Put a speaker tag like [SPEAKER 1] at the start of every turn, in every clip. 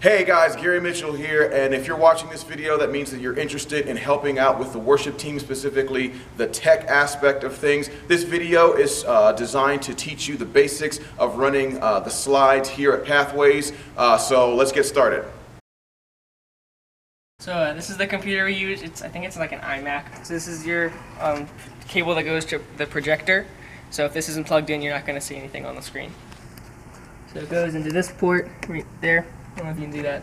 [SPEAKER 1] Hey guys, Gary Mitchell here, and if you're watching this video, that means that you're interested in helping out with the worship team, specifically the tech aspect of things. This video is designed to teach you the basics of running the slides here at Pathways, so let's get started.
[SPEAKER 2] So this is the computer we use. I think it's like an iMac. So this is your cable that goes to the projector. So if this isn't plugged in, you're not going to see anything on the screen. So it goes into this port right there. I don't know if you can do that.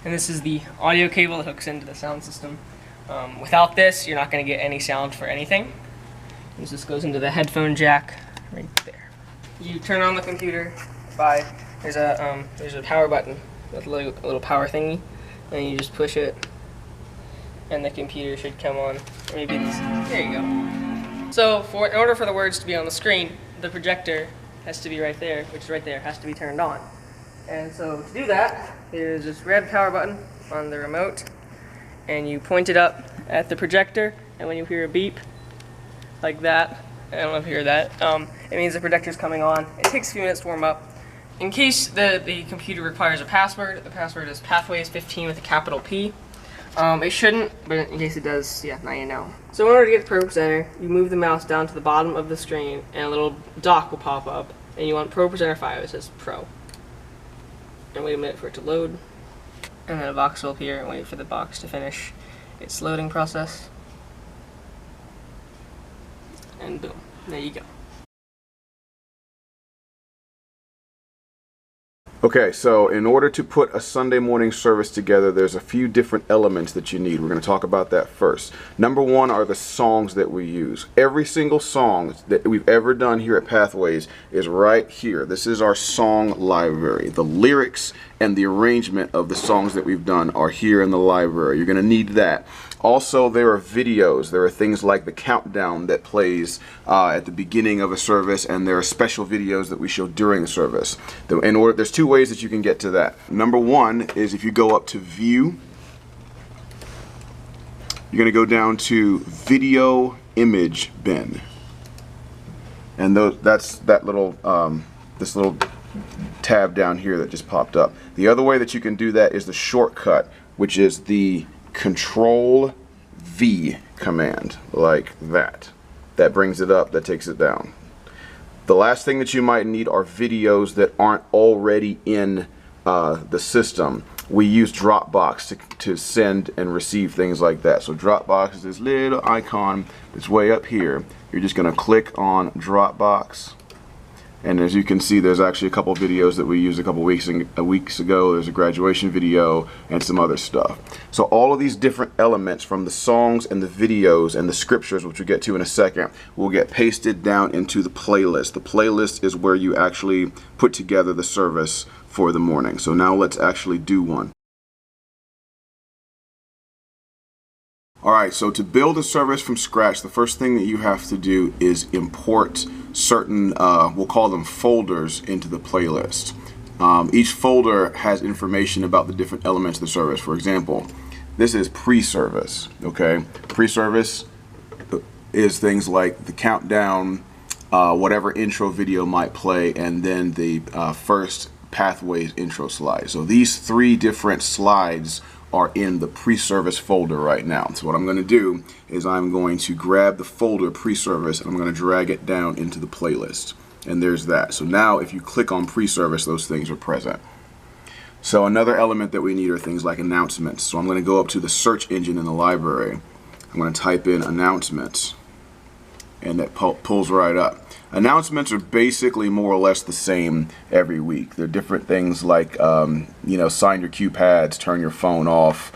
[SPEAKER 2] And this is the audio cable that hooks into the sound system. Without this, you're not going to get any sound for anything. This just goes into the headphone jack right there. You turn on the computer by there's a power button with a little power thingy, and you just push it, and the computer should come on. Or maybe there you go. So in order for the words to be on the screen, the projector has to be right there, which is right there, has to be turned on. And so to do that, there's this red power button on the remote, and you point it up at the projector, and when you hear a beep, like that, I don't know if you hear that, it means the projector's coming on. It takes a few minutes to warm up. In case the computer requires a password, the password is Pathways15 with a capital P. It shouldn't, but in case it does, yeah, now you know. So in order to get to Program Center, you move the mouse down to the bottom of the screen, and a little dock will pop up, and you want Program Center 5, it says Pro. And wait a minute for it to load, and then a box will appear and wait for the box to finish its loading process, and boom, there you go.
[SPEAKER 1] Okay, so in order to put a Sunday morning service together, there's a few different elements that you need. We're going to talk about that first. Number one are the songs that we use. Every single song that we've ever done here at Pathways is right here. This is our song library. The lyrics and the arrangement of the songs that we've done are here in the library. You're going to need that. Also, there are videos. There are things like the countdown that plays at the beginning of a service, and there are special videos that we show during the service. There's two ways that you can get to that. Number one is if you go up to View, you're going to go down to Video Image Bin, and that's that little this little tab down here that just popped up. The other way that you can do that is the shortcut, which is the Control V command, like that. That brings it up, that takes it down. The last thing that you might need are videos that aren't already in the system. We use Dropbox to send and receive things like that. So Dropbox is this little icon that's way up here. You're just going to click on Dropbox. And as you can see, there's actually a couple videos that we used a couple weeks ago. There's a graduation video and some other stuff. So all of these different elements from the songs and the videos and the scriptures, which we'll get to in a second, will get pasted down into the playlist. The playlist is where you actually put together the service for the morning. So now let's actually do one. Alright, so to build a service from scratch, the first thing that you have to do is import certain, we'll call them folders, into the playlist. Each folder has information about the different elements of the service. For example, this is pre-service, okay? Pre-service is things like the countdown, whatever intro video might play, and then the first Pathways intro slide. So these three different slides are in the pre-service folder right now. So what I'm going to do is I'm going to grab the folder pre-service and I'm going to drag it down into the playlist. And there's that. So now if you click on pre-service, those things are present. So another element that we need are things like announcements. So I'm going to go up to the search engine in the library. I'm going to type in announcements, and that pulls right up. Announcements are basically more or less the same every week. They're different things like, you know, sign your cue pads, turn your phone off,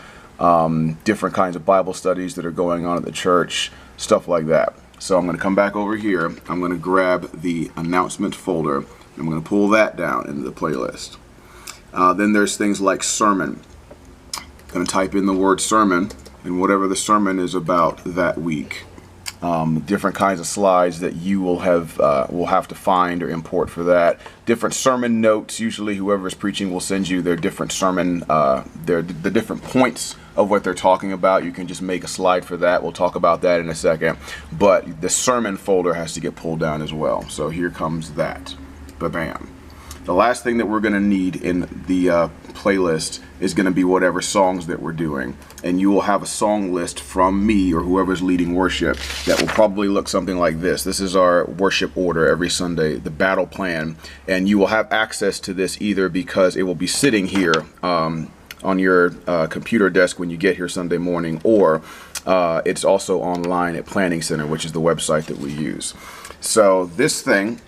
[SPEAKER 1] different kinds of Bible studies that are going on at the church, stuff like that. So I'm going to come back over here. I'm going to grab the announcement folder. I'm going to pull that down into the playlist. Then there's things like sermon. I'm going to type in the word sermon and whatever the sermon is about that week. Different kinds of slides that you will have to find or import for that. Different sermon notes. Usually, whoever is preaching will send you their different sermon, the different points of what they're talking about. You can just make a slide for that. We'll talk about that in a second. But the sermon folder has to get pulled down as well. So here comes that. Ba-bam. The last thing that we're going to need in the playlist is going to be whatever songs that we're doing. And you will have a song list from me or whoever's leading worship that will probably look something like this. This is our worship order every Sunday, the battle plan. And you will have access to this either because it will be sitting here on your computer desk when you get here Sunday morning, or it's also online at Planning Center, which is the website that we use. So this thing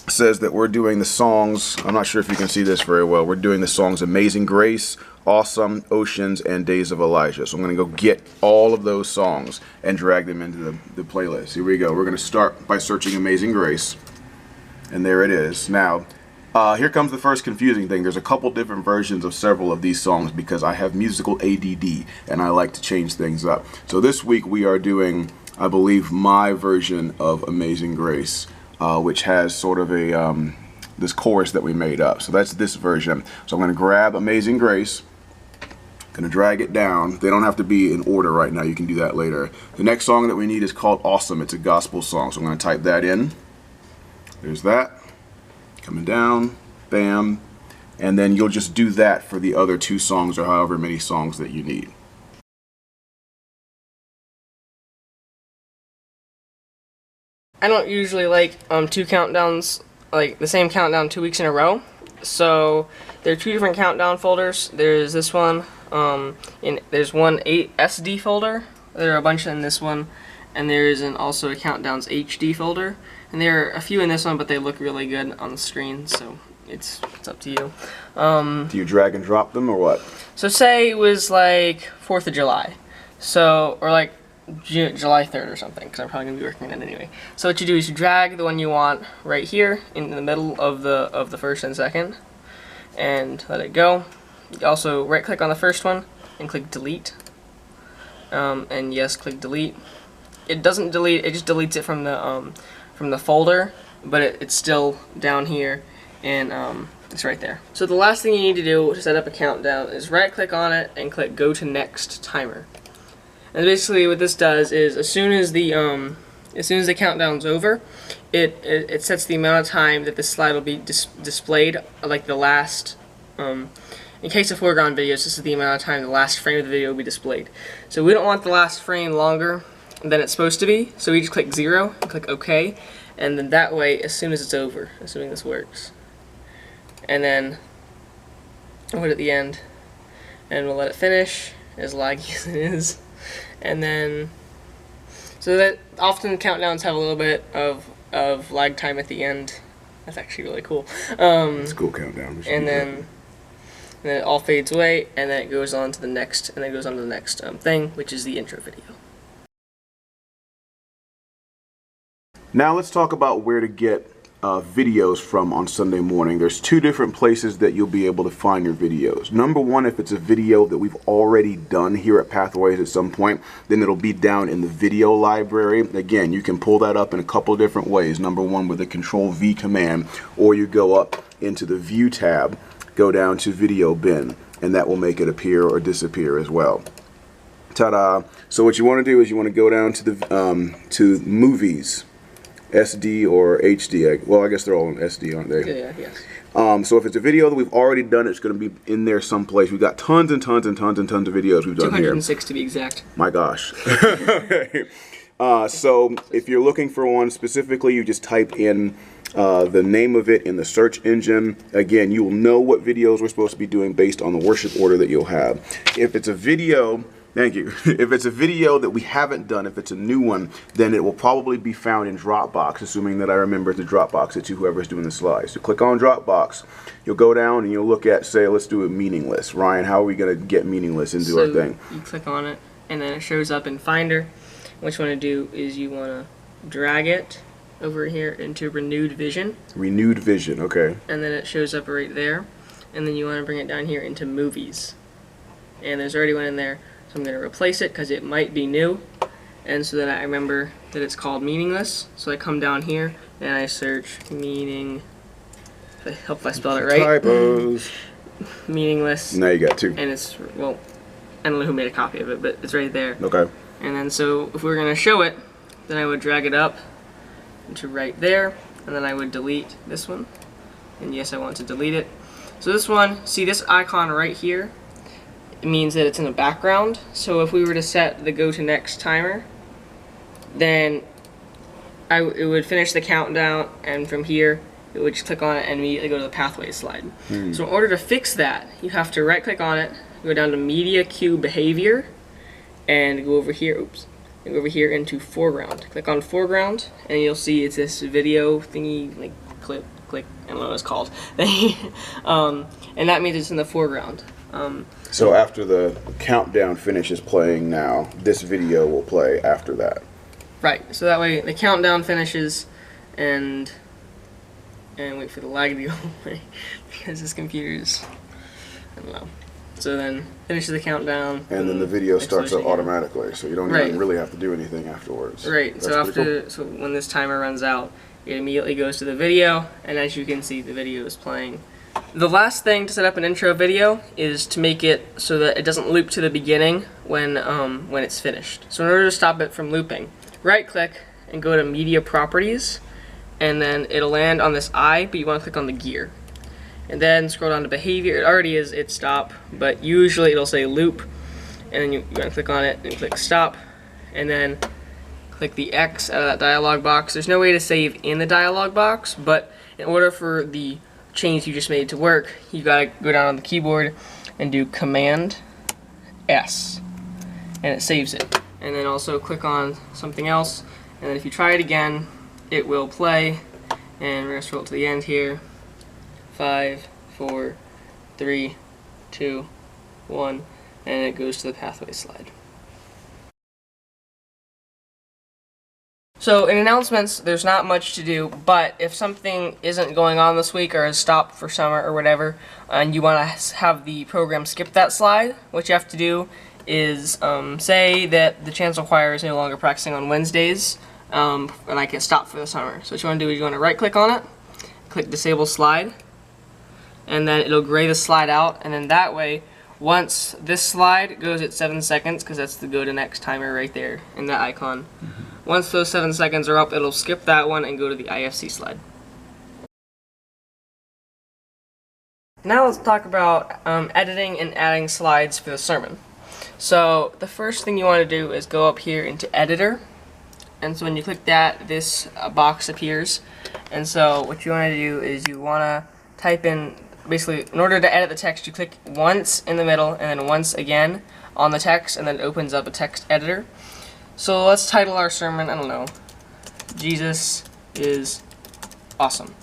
[SPEAKER 1] says that we're doing the songs, I'm not sure if you can see this very well, we're doing the songs Amazing Grace, Awesome, Oceans, and Days of Elijah. So I'm going to go get all of those songs and drag them into the playlist. Here we go. We're going to start by searching Amazing Grace, and there it is. Now, here comes the first confusing thing. There's a couple different versions of several of these songs because I have musical ADD and I like to change things up. So this week we are doing, I believe, my version of Amazing Grace, which has sort of a this chorus that we made up. So that's this version. So I'm going to grab Amazing Grace, going to drag it down. They don't have to be in order right now. You can do that later. The next song that we need is called Awesome. It's a gospel song. So I'm going to type that in. There's that. Coming down, bam, and then you'll just do that for the other two songs or however many songs that you need.
[SPEAKER 2] I don't usually like two countdowns, like the same countdown 2 weeks in a row. So there are two different countdown folders. There's this one, there's one SD folder. There are a bunch in this one, and there is also a countdowns HD folder. And there are a few in this one, but they look really good on the screen, so it's up to you.
[SPEAKER 1] Do you drag and drop them or what?
[SPEAKER 2] So say it was like 4th of July, so, or like July 3rd or something, because I'm probably going to be working on it anyway. So what you do is you drag the one you want right here in the middle of the first and second, and let it go. You also right click on the first one and click delete, and yes, click delete. It doesn't delete, it just deletes it from the folder, but it's still down here, and it's right there. So the last thing you need to do to set up a countdown is right click on it and click go to next timer. And basically what this does is as soon as the countdown's over, it sets the amount of time that the slide will be displayed, like the last, in case of foreground videos, this is the amount of time the last frame of the video will be displayed. So we don't want the last frame longer than it's supposed to be, so we just click 0 and click OK, and then that way, as soon as it's over, assuming this works, and then we'll put it at the end, and we'll let it finish, as laggy as it is, and then, so that often countdowns have a little bit of lag time at the end. That's actually really cool.
[SPEAKER 1] It's a cool countdown.
[SPEAKER 2] And then it all fades away, and then it goes on to the next, and then it goes on to the next thing, which is the intro video.
[SPEAKER 1] Now let's talk about where to get videos from on Sunday morning. There's two different places that you'll be able to find your videos. Number one, if it's a video that we've already done here at Pathways at some point, then it'll be down in the video library. Again, you can pull that up in a couple different ways. Number one, with the Control-V command, or you go up into the View tab, go down to Video Bin, and that will make it appear or disappear as well. Ta-da! So what you want to do is you want to go down to the to Movies, SD or HD. Well, I guess they're all in SD, aren't they?
[SPEAKER 2] Yeah, yes.
[SPEAKER 1] So if it's a video that we've already done, it's going to be in there someplace. We've got tons and tons and tons and tons of videos we've done here.
[SPEAKER 2] 206 to be exact.
[SPEAKER 1] My gosh. So if you're looking for one specifically, you just type in the name of it in the search engine. Again, you will know what videos we're supposed to be doing based on the worship order that you'll have. If it's a video... Thank you. If it's a video that we haven't done, if it's a new one, then it will probably be found in Dropbox, assuming that I remember to Dropbox it to whoever's doing the slides. So click on Dropbox. You'll go down and you'll look at, say, let's do it meaningless. Ryan, how are we going to get meaningless into our thing?
[SPEAKER 2] You click on it, and then it shows up in Finder. What you want to do is you want to drag it over here into Renewed Vision.
[SPEAKER 1] Renewed Vision, okay.
[SPEAKER 2] And then it shows up right there. And then you want to bring it down here into Movies. And there's already one in there. I'm going to replace it because it might be new, and so that I remember that it's called Meaningless. So I come down here and I search meaning. I hope I spelled it right.
[SPEAKER 1] Typos.
[SPEAKER 2] Meaningless.
[SPEAKER 1] Now you got two.
[SPEAKER 2] And it's, well, I don't know who made a copy of it, but it's right there.
[SPEAKER 1] Okay.
[SPEAKER 2] And then so if we're going to show it, then I would drag it up into right there, and then I would delete this one, and yes, I want to delete it. So this one, see this icon right here? It means that it's in the background. So if we were to set the go to next timer, then it would finish the countdown, and from here it would just click on it and immediately go to the pathway slide. So in order to fix that, you have to right click on it, go down to media queue behavior, and go over here, and go over here into foreground. Click on foreground and you'll see it's this video thingy, like click, I don't know what it's called. And that means it's in the foreground.
[SPEAKER 1] So after the countdown finishes playing now, this video will play after that.
[SPEAKER 2] Right, so that way the countdown finishes and wait for the lag to go away because this computer is, I don't know. So then finishes the countdown.
[SPEAKER 1] And then the video starts up automatically, so you don't even really have to do anything afterwards.
[SPEAKER 2] Right,
[SPEAKER 1] That's
[SPEAKER 2] so
[SPEAKER 1] cool.
[SPEAKER 2] so when this timer runs out, it immediately goes to the video, and as you can see, the video is playing. The last thing to set up an intro video is to make it so that it doesn't loop to the beginning when it's finished. So in order to stop it from looping, right click and go to media properties, and then it'll land on this eye, but you want to click on the gear. And then scroll down to behavior. It already is it stop, but usually it'll say loop, and then you want to click on it and click stop, and then click the X out of that dialog box. There's no way to save in the dialog box, but in order for the change you just made to work, you gotta go down on the keyboard and do Command S, and it saves it. And then also click on something else, and then if you try it again, it will play. And we're gonna scroll to the end here. 5, 4, 3, 2, 1, and it goes to the pathway slide. So in announcements, there's not much to do, but if something isn't going on this week or has stopped for summer or whatever, and you want to have the program skip that slide, what you have to do is say that the chancel choir is no longer practicing on Wednesdays, and I can stop for the summer. So what you want to do is you want to right click on it, click disable slide, and then it'll gray the slide out, and then that way, once this slide goes at 7 seconds, because that's the go to next timer right there in that icon. Once those 7 seconds are up, it'll skip that one and go to the IFC slide. Now let's talk about editing and adding slides for the sermon. So the first thing you want to do is go up here into editor, and so when you click that, this box appears. And so what you want to do is you want to type in, basically in order to edit the text, you click once in the middle and then once again on the text, and then it opens up a text editor. So let's title our sermon, I don't know, Jesus is awesome.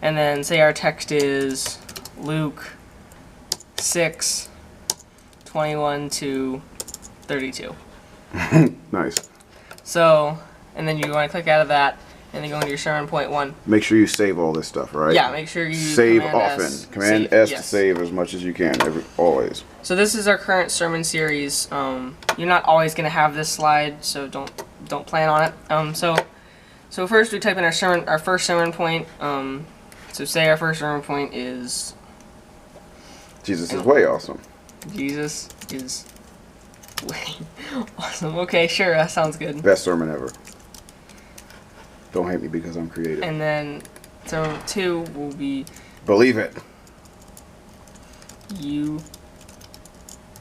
[SPEAKER 2] And then say our text is Luke 6, 21 to 32.
[SPEAKER 1] Nice.
[SPEAKER 2] So, and then you want to click out of that, and then go into your sermon point 1.
[SPEAKER 1] Make sure you save all this stuff, right?
[SPEAKER 2] Yeah, make sure you
[SPEAKER 1] save
[SPEAKER 2] Command
[SPEAKER 1] often.
[SPEAKER 2] S,
[SPEAKER 1] Command
[SPEAKER 2] save,
[SPEAKER 1] S
[SPEAKER 2] yes.
[SPEAKER 1] to save as much as you can, always.
[SPEAKER 2] So this is our current sermon series. You're not always going to have this slide, so don't plan on it. So first we type in our first sermon point. So say our first sermon point is
[SPEAKER 1] Jesus is way awesome.
[SPEAKER 2] Jesus is way awesome. Okay, sure, that sounds good.
[SPEAKER 1] Best sermon ever. Don't hate me because I'm creative.
[SPEAKER 2] And then sermon 2 will be
[SPEAKER 1] Believe it.
[SPEAKER 2] You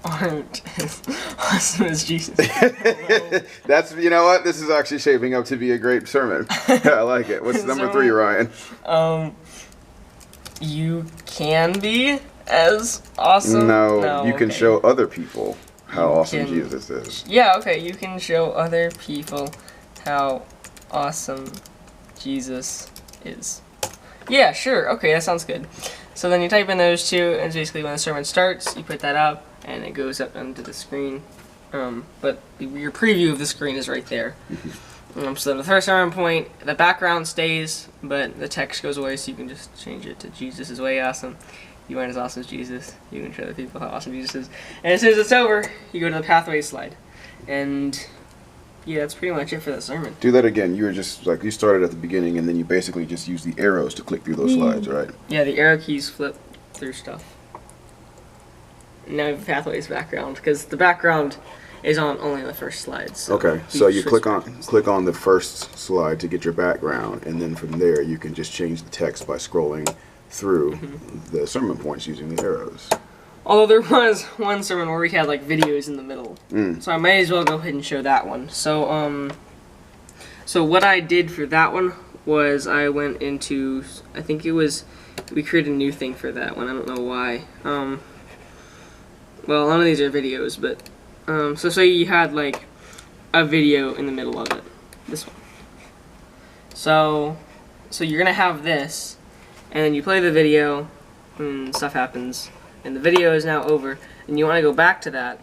[SPEAKER 2] aren't as awesome as Jesus.
[SPEAKER 1] That's, you know what? This is actually shaping up to be a great sermon. I like it. What's number 3, Ryan?
[SPEAKER 2] You can be as awesome.
[SPEAKER 1] No, you can
[SPEAKER 2] okay.
[SPEAKER 1] show other people how
[SPEAKER 2] You
[SPEAKER 1] awesome
[SPEAKER 2] can-
[SPEAKER 1] Jesus is.
[SPEAKER 2] Yeah, okay, you can show other people how awesome Jesus is. Yeah, sure, okay, that sounds good. So then you type in those two, and basically when the sermon starts, you put that up, and it goes up onto the screen. But your preview of the screen is right there. So the first sermon point, the background stays, but the text goes away, so you can just change it to Jesus is way awesome. You aren't as awesome as Jesus. You can show other people how awesome Jesus is. And as soon as it's over, you go to the pathway slide. And yeah, that's pretty much it for the sermon.
[SPEAKER 1] Do that again. You were just like, you started at the beginning and then you basically just use the arrows to click through those slides, right?
[SPEAKER 2] Yeah, the arrow keys flip through stuff. And now we have pathways background, because the background is on only the first slide. So
[SPEAKER 1] Okay, so you click on the first slide to get your background, and then from there you can just change the text by scrolling through the sermon points using the arrows.
[SPEAKER 2] Although there was one sermon where we had like videos in the middle, so I might as well go ahead and show that one. So so what I did for that one was I went into, I think it was, we created a new thing for that one. I don't know why. Well, none of these are videos, but so say you had like a video in the middle of it, this one. So you're gonna have this, and then you play the video, and stuff happens. And the video is now over, and you want to go back to that,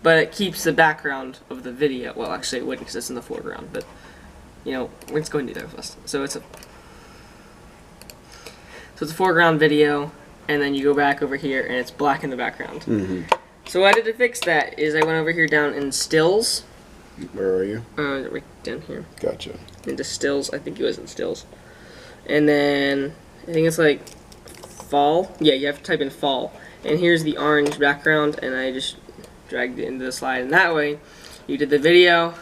[SPEAKER 2] but it keeps the background of the video. Well, actually it wouldn't because it's in the foreground, but, you know, let's go and do that first. So it's a foreground video, and then you go back over here, and it's black in the background. So what I did to fix that is I went over here down in stills.
[SPEAKER 1] Where are you?
[SPEAKER 2] Right down here.
[SPEAKER 1] Gotcha.
[SPEAKER 2] Into stills, I think it was in stills. And then, I think it's like fall. Yeah, you have to type in fall. And here's the orange background, and I just dragged it into the slide. And that way, you did the video,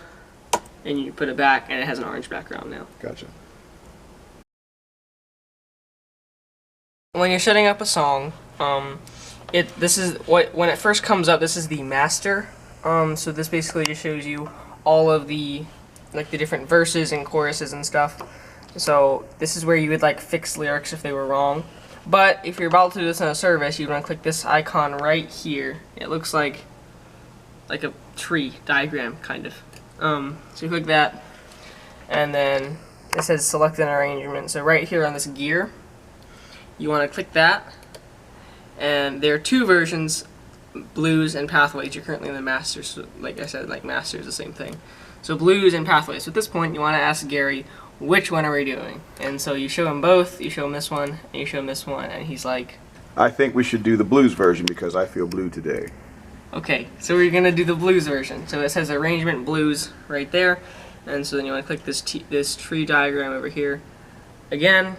[SPEAKER 2] and you put it back, and it has an orange background now.
[SPEAKER 1] Gotcha.
[SPEAKER 2] When you're setting up a song, when it first comes up, this is the master. So this basically just shows you all of the different verses and choruses and stuff. So this is where you would like fix lyrics if they were wrong. But if you're about to do this in a service, you want to click this icon right here. It looks like a tree diagram, kind of. So you click that, and then it says select an arrangement. So right here on this gear, you want to click that, and there are two versions, blues and pathways. You're currently in the master, so like I said, like master is the same thing. So blues and pathways. So at this point, you want to ask Gary, which one are we doing? And so you show him both, you show him this one, and you show him this one, and he's like,
[SPEAKER 1] I think we should do the blues version because I feel blue today.
[SPEAKER 2] okay, so we're going to do the blues version. So it says arrangement blues right there, and so then you want to click this tree diagram over here again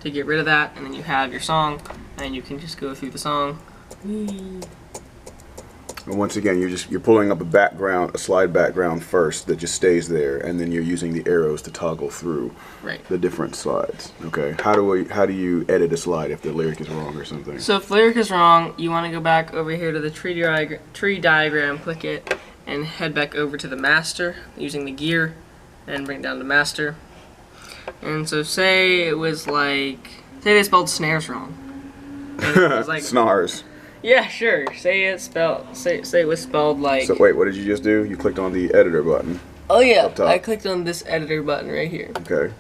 [SPEAKER 2] to get rid of that, and then you have your song, and you can just go through the song.
[SPEAKER 1] And once again, you're pulling up a slide background first that just stays there, and then you're using the arrows to toggle through the different slides. Okay. How do you edit a slide if the lyric is wrong or something?
[SPEAKER 2] So if the lyric is wrong, you want to go back over here to the tree diagram, click it, and head back over to the master using the gear, and bring it down to master. And so say it was like, say they spelled snares wrong. And it was like,
[SPEAKER 1] snars.
[SPEAKER 2] Yeah, sure. Say it was spelled like.
[SPEAKER 1] So wait, what did you just do? You clicked on the editor button.
[SPEAKER 2] Oh yeah, I clicked on this editor button right here.
[SPEAKER 1] Okay.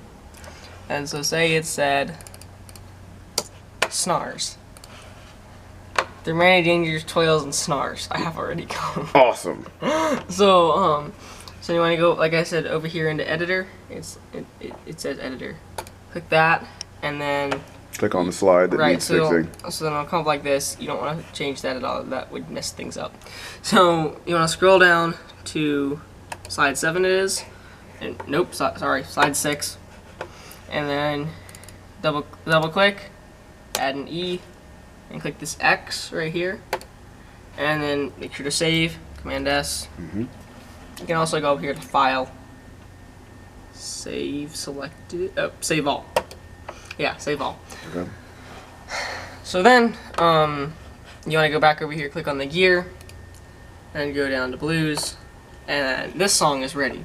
[SPEAKER 2] And so say it said snars. There are many dangers, toils, and snars. I have already gone.
[SPEAKER 1] Awesome.
[SPEAKER 2] So you want to go, like I said, over here into editor. It says editor. Click that, and then.
[SPEAKER 1] Click on the slide that needs fixing.
[SPEAKER 2] So then it'll come up like this. You don't want to change that at all. That would mess things up. So you want to scroll down to slide 7 it is. And nope, sorry, slide 6. And then double click, add an E, and click this X right here. And then make sure to save, Command S. You can also go up here to File, Save Selected, Save All. Yeah, save all. Okay. So then, you want to go back over here, click on the gear, and go down to blues, and this song is ready.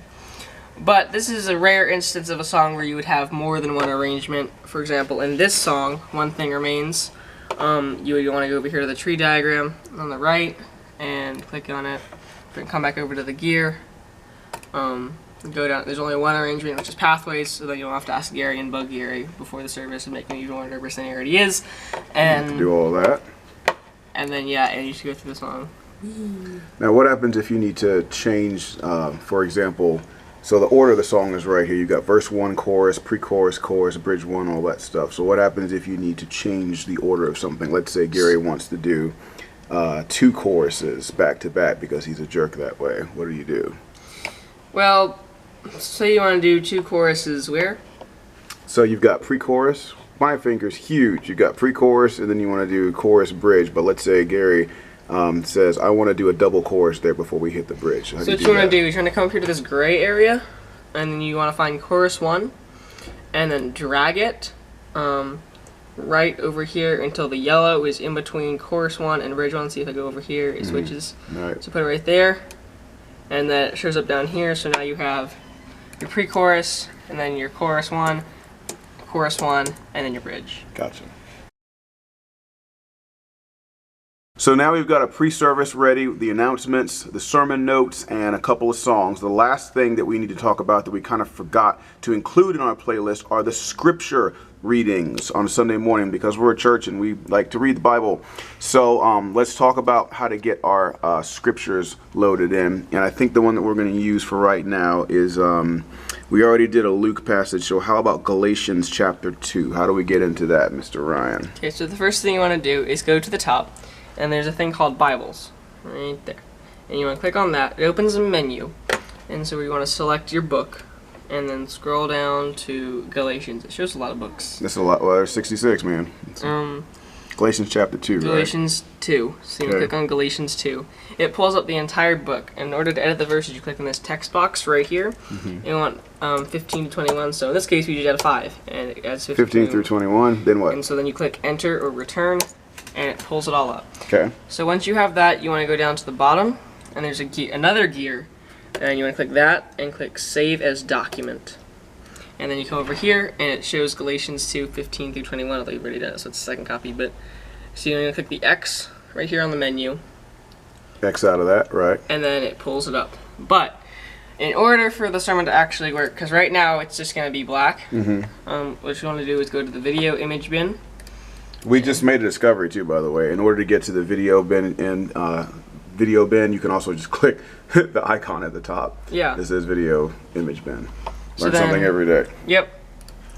[SPEAKER 2] But this is a rare instance of a song where you would have more than one arrangement. For example, in this song, One Thing Remains, you would want to go over here to the tree diagram on the right, and click on it, come back over to the gear, go down. There's only one arrangement, which is pathways, so that you don't have to ask Gary and bug Gary before the service and make him even more nervous than he already is. And
[SPEAKER 1] do all that.
[SPEAKER 2] And then yeah, and you should go through the song.
[SPEAKER 1] Now, what happens if you need to change? For example, so the order of the song is right here. You got verse 1, chorus, pre-chorus, chorus, bridge 1, all that stuff. So what happens if you need to change the order of something? Let's say Gary wants to do 2 choruses back to back because he's a jerk that way. What do you do?
[SPEAKER 2] Well, say you want to do 2 choruses where?
[SPEAKER 1] So you've got pre-chorus. My finger's huge. You got pre-chorus, and then you want to do chorus, bridge. But let's say Gary says, I want to do a double chorus there before we hit the bridge.
[SPEAKER 2] So what you want to do is you're going to come up here to this gray area, and then you want to find chorus 1, and then drag it right over here until the yellow is in between chorus 1 and bridge 1. See if I go over here, it switches.
[SPEAKER 1] Right.
[SPEAKER 2] So put it right there, and then it shows up down here. So now you have your pre-chorus, and then your chorus 1, and then your bridge.
[SPEAKER 1] Gotcha. So now we've got a pre-service ready, the announcements, the sermon notes, and a couple of songs. The last thing that we need to talk about that we kind of forgot to include in our playlist are the scripture readings on a Sunday morning, because we're a church and we like to read the Bible. So let's talk about how to get our scriptures loaded in. And I think the one that we're going to use for right now is, we already did a Luke passage, so how about Galatians chapter 2? How do we get into that, Mr. Ryan?
[SPEAKER 2] Okay, so the first thing you want to do is go to the top, and there's a thing called Bibles right there. And you want to click on that. It opens a menu, and so you want to select your book, and then scroll down to Galatians. It shows a lot of books.
[SPEAKER 1] That's a lot. Well, there's 66, man. Galatians chapter 2,
[SPEAKER 2] Galatians 2. So you click on Galatians 2. It pulls up the entire book. In order to edit the verses, you click on this text box right here. You want 15 to 21. So in this case, we just add a 5, and it adds
[SPEAKER 1] 15 through 21. Then what?
[SPEAKER 2] And so then you click Enter or Return, and it pulls it all up.
[SPEAKER 1] Okay.
[SPEAKER 2] So once you have that, you want to go down to the bottom, and there's another gear, and you want to click that and click Save as Document. And then you come over here, and it shows Galatians 2, 15 through 21. Although you've already done it, so it's the second copy. But so you're going to click the X right here on the menu. X
[SPEAKER 1] out of that, right?
[SPEAKER 2] And then it pulls it up. But in order for the sermon to actually work, because right now it's just going to be black, what you want to do is go to the video image bin.
[SPEAKER 1] We just made a discovery too, by the way. In order to get to the video bin you can also just click the icon at the top.
[SPEAKER 2] Yeah.
[SPEAKER 1] This says video image bin.
[SPEAKER 2] So
[SPEAKER 1] Learn
[SPEAKER 2] then,
[SPEAKER 1] something every day.
[SPEAKER 2] Yep.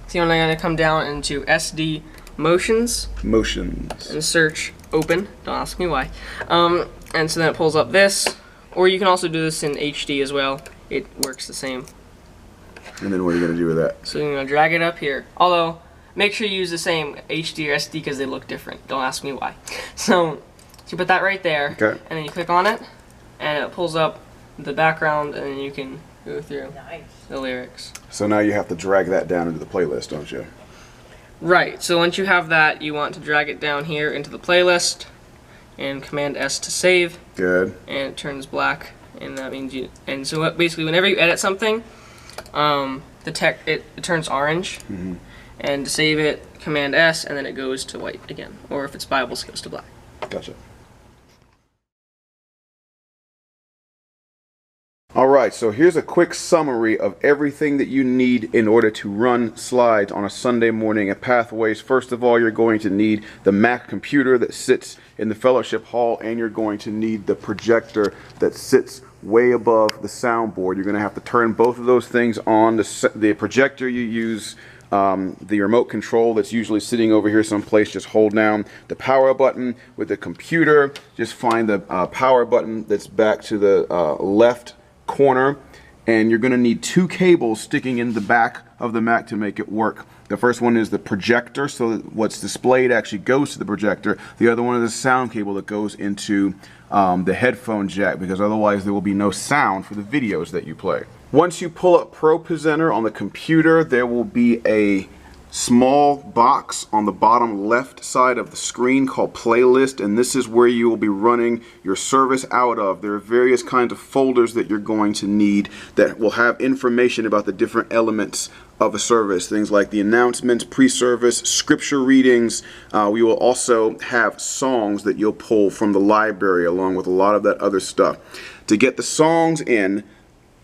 [SPEAKER 2] So you're going to come down into SD Motions. And search Open. Don't ask me why. And so then it pulls up this. Or you can also do this in HD as well. It works the same.
[SPEAKER 1] And then what are you going to do with that?
[SPEAKER 2] So you're going to drag it up here. Although, make sure you use the same HD or SD because they look different. Don't ask me why. So you put that right there.
[SPEAKER 1] Okay.
[SPEAKER 2] And then you click on it. And it pulls up the background, and then you can go through the lyrics.
[SPEAKER 1] So now you have to drag that down into the playlist, don't you?
[SPEAKER 2] Right. So once you have that, you want to drag it down here into the playlist, and Command S to save.
[SPEAKER 1] Good.
[SPEAKER 2] And it turns black, and that means you. And so basically, whenever you edit something, it turns orange. And to save it, Command S, and then it goes to white again. Or if it's Bibles, it goes to black.
[SPEAKER 1] Gotcha. Alright, so here's a quick summary of everything that you need in order to run slides on a Sunday morning at Pathways. First of all, you're going to need the Mac computer that sits in the fellowship hall, and you're going to need the projector that sits way above the soundboard. You're going to have to turn both of those things on. The projector you use the remote control that's usually sitting over here someplace. Just hold down the power button. With the computer, just find the power button that's back to the left corner, and you're going to need 2 cables sticking in the back of the Mac to make it work. The first one is the projector, so that what's displayed actually goes to the projector. The other one is the sound cable that goes into the headphone jack, because otherwise there will be no sound for the videos that you play. Once you pull up Pro Presenter on the computer, there will be a small box on the bottom left side of the screen called Playlist, and this is where you will be running your service out of. There are various kinds of folders that you're going to need that will have information about the different elements of a service, things like the announcements, pre-service, scripture readings. We will also have songs that you'll pull from the library along with a lot of that other stuff. To get the songs in,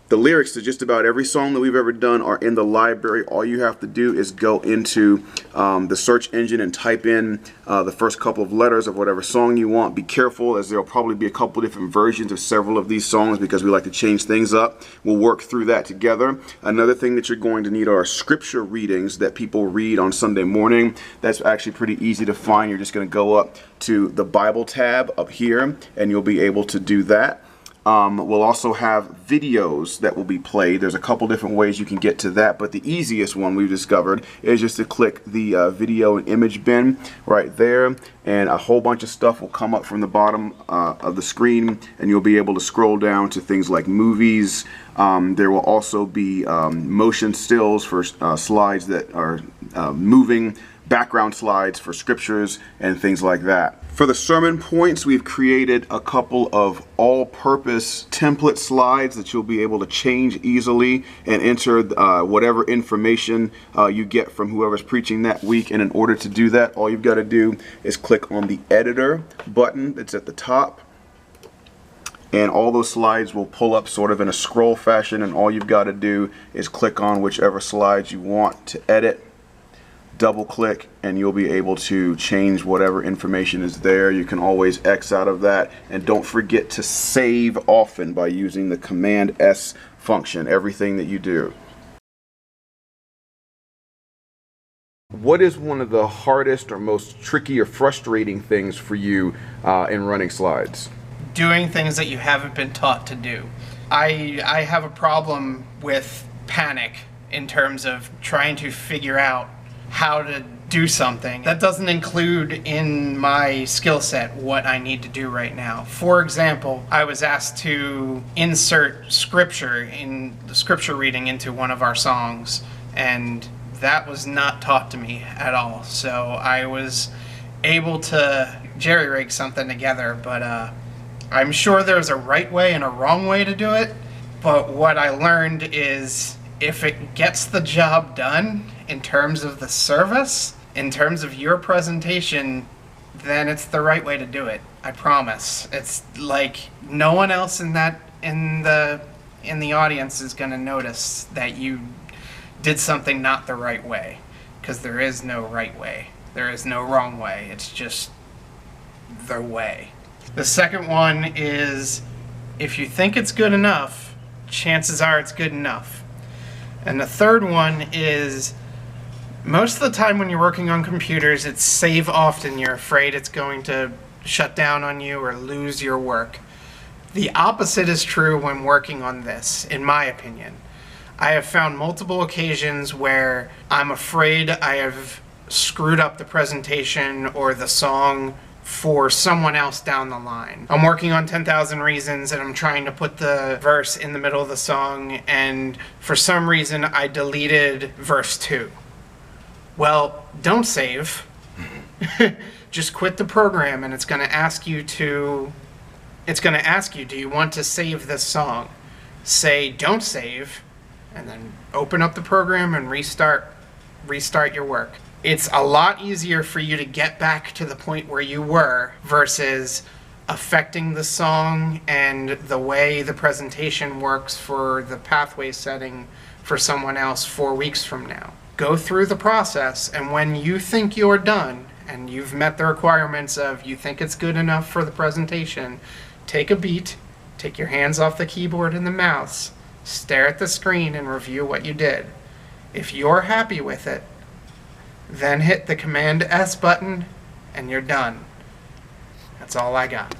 [SPEAKER 1] the lyrics to just about every song that we've ever done are in the library. All you have to do is go into the search engine and type in the first couple of letters of whatever song you want. Be careful, as there will probably be a couple different versions of several of these songs because we like to change things up. We'll work through that together. Another thing that you're going to need are scripture readings that people read on Sunday morning. That's actually pretty easy to find. You're just going to go up to the Bible tab up here, and you'll be able to do that. We'll also have videos that will be played. There's a couple different ways you can get to that, but the easiest one we've discovered is just to click the video and image bin right there, and a whole bunch of stuff will come up from the bottom of the screen, and you'll be able to scroll down to things like movies. There will also be motion stills for slides that are moving background slides for scriptures and things like that. For the sermon points, we've created a couple of all-purpose template slides that you'll be able to change easily and enter whatever information you get from whoever's preaching that week. And in order to do that, all you've got to do is click on the editor button that's at the top, and all those slides will pull up sort of in a scroll fashion, and all you've got to do is click on whichever slides you want to edit, double click, and you'll be able to change whatever information is there. You can always X out of that, and don't forget to save often by using the Command S function, everything that you do. What is one of the hardest or most tricky or frustrating things for you in running slides?
[SPEAKER 3] Doing things that you haven't been taught to do. I have a problem with panic in terms of trying to figure out how to do something. That doesn't include in my skill set what I need to do right now. For example, I was asked to insert scripture in the scripture reading into one of our songs, and that was not taught to me at all. So I was able to jerry-rig something together, but I'm sure there's a right way and a wrong way to do it, but what I learned is if it gets the job done in terms of the service, in terms of your presentation, then it's the right way to do it. I promise. It's like no one else in the audience is going to notice that you did something not the right way, because there is no right way. There is no wrong way. It's just the way. The second one is, if you think it's good enough, chances are it's good enough. And the third one is, most of the time when you're working on computers, it's save often. You're afraid it's going to shut down on you or lose your work. The opposite is true when working on this, in my opinion. I have found multiple occasions where I'm afraid I have screwed up the presentation or the song for someone else down the line. I'm working on 10,000 Reasons and I'm trying to put the verse in the middle of the song, and for some reason I deleted verse 2. Well, don't save. Just quit the program, and it's going to ask you, do you want to save this song? Say don't save, and then open up the program and restart your work. It's a lot easier for you to get back to the point where you were versus affecting the song and the way the presentation works for the pathway setting for someone else 4 weeks from now. Go through the process, and when you think you're done and you've met the requirements of you think it's good enough for the presentation, take a beat, take your hands off the keyboard and the mouse, stare at the screen and review what you did. If you're happy with it, then hit the Command S button and you're done. That's all I got.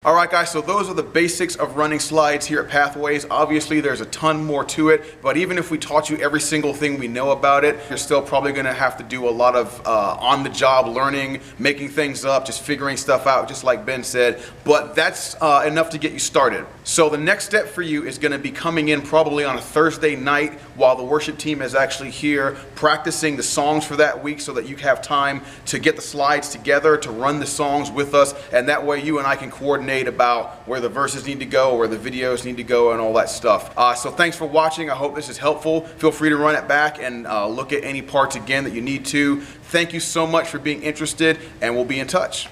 [SPEAKER 1] Alright guys, so those are the basics of running slides here at Pathways. Obviously there's a ton more to it, but even if we taught you every single thing we know about it, you're still probably going to have to do a lot of on-the-job learning, making things up, just figuring stuff out, just like Ben said, but that's enough to get you started. So the next step for you is going to be coming in probably on a Thursday night while the worship team is actually here practicing the songs for that week, so that you have time to get the slides together, to run the songs with us, and that way you and I can coordinate about where the verses need to go, where the videos need to go, and all that stuff. So thanks for watching. I hope this is helpful. Feel free to run it back and look at any parts again that you need to. Thank you so much for being interested, and we'll be in touch.